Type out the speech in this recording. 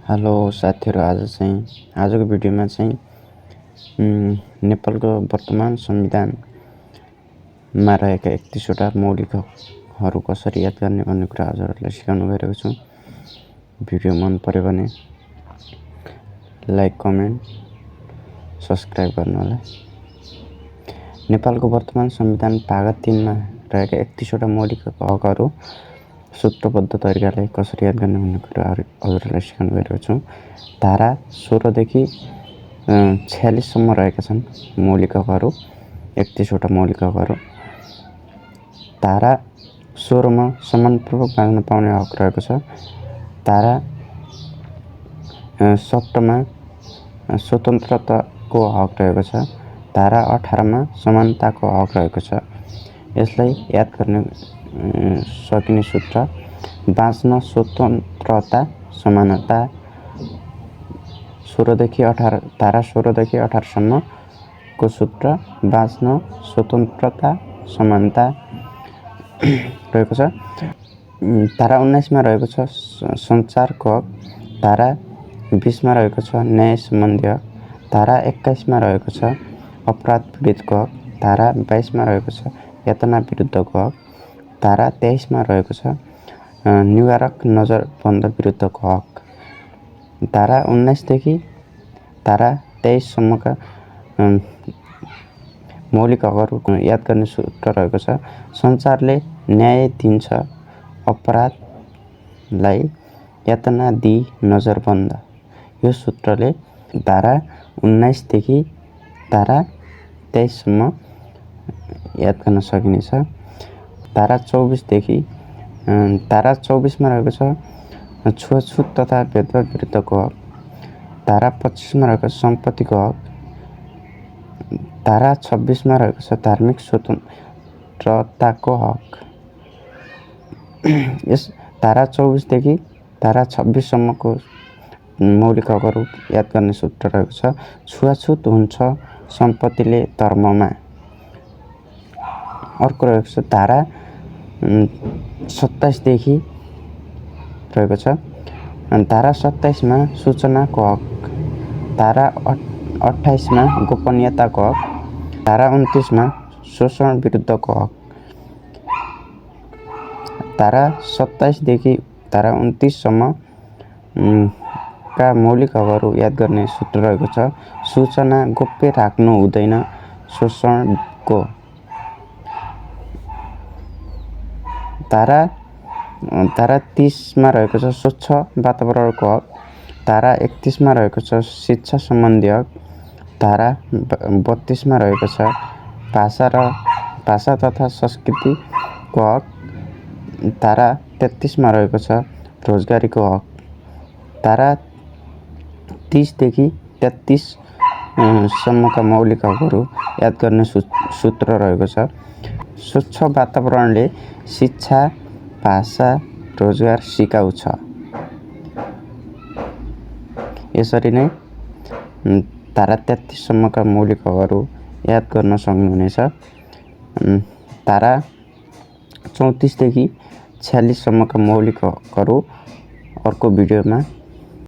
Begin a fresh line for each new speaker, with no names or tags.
Hello साथीहरु, आजको भिडियोमा चाहिँ नेपालको वर्तमान संविधानमा रहेका 31 वटा मौलिकहरू कसरी याद गर्ने भन्ने कुरा हजुरहरुलाई सिकाउन गइरहेको छु। भिडियो मन पर्यो भने लाइक, कमेन्ट, सब्स्क्राइब गर्नुहोला। नेपालको वर्तमान संविधान भाग 3 मा रहेका 31 वटा मौलिक हकहरू सूत्रबद्ध तरिकाले कसरी याद गर्ने भन्ने कुरा हजुरहरुलाई सिकाउन गइरहेको छु। धारा 16 देखि 46 सम्म रहेका छन् मौलिक हकहरू, 31 वटा मौलिक हकहरू। धारा 16 मा सम्मानपूर्वक बाँच्न पाउने हक रहेको छ। धारा 17 मा स्वतन्त्रताको हक रहेको छ। धारा 18 मा समानताको हक रहेको छ। यसलाई याद गर्न सकिने सूत्र: बाँच्न स्वतन्त्रता, समानता। धारा 16 देखि 18 सम्मको सूत्र बाँच्न स्वतन्त्रता, समानता रहेको छ। धारा 19 मा रहेको छ सञ्चारको हक। धारा 20 मा रहेको छ न्याय सम्बन्धी हक। धारा 21 मा रहेको छ अपराध पीडितको हक। धारा 22 मा रहेको छ यातना विरुद्धको हक। धारा 23 मा रहेको छ निवारक नजरबन्द विरुद्धको हक। धारा 19 देखि धारा 23 सम्मका मौलिक हकहरू याद गर्ने सूत्र रहेको छ: सञ्चारले न्याय दिन्छ, अपराधलाई यातना दिई नजरबन्द। यो सूत्रले धारा 19 देखि धारा 23 सम्म याद गर्न सकिनेछ। धारा 24 मा रहेको छ छुवाछुत तथा भेदभाव विरुद्धको हक। धारा 25 मा रहेको छ सम्पत्तिको हक। धारा 26 मा रहेको छ धार्मिक स्वतन्त्रताको हक। यस धारा 24 देखि धारा 26 सम्मको मौलिक हकहरू याद गर्ने सूत्र रहेको छ: छुवाछुत हुन्छ सम्पत्तिले धर्ममा। अर्को रहेको छ धारा 27 देखि रहेको छ धारा 27 मा सूचनाको हक। धारा 28 मा गोपनीयताको हक। धारा 29 मा शोषण विरुद्धको हक। धारा 27 देखि धारा 29 सम्म का मौलिक हकहरू याद गर्ने सूत्र रहेको छ: सूचना गोप्य राख्नु हुँदैन, शोषणको। धारा 30 मा रहेको छ स्वच्छ वातावरणको हक। धारा 31 मा रहेको छ शिक्षा सम्बन्धी हक। धारा 32 मा रहेको छ भाषा तथा संस्कृतिको हक। धारा 33 मा रहेको छ रोजगारीको हक। धारा 30 देखि 33 सम्मका मौलिक हकहरू याद गर्ने सूत्र रहेको छ: स्वच्छ वातावरणले शिक्षा, भाषा, रोजगार सिकाउँछ। यसरी नै धारा 33 सम्मका मौलिक हकहरू याद गर्न सक्नुहुनेछ। धारा 34 देखि 46 सम्मका मौलिक हकहरू अर्को भिडियोमा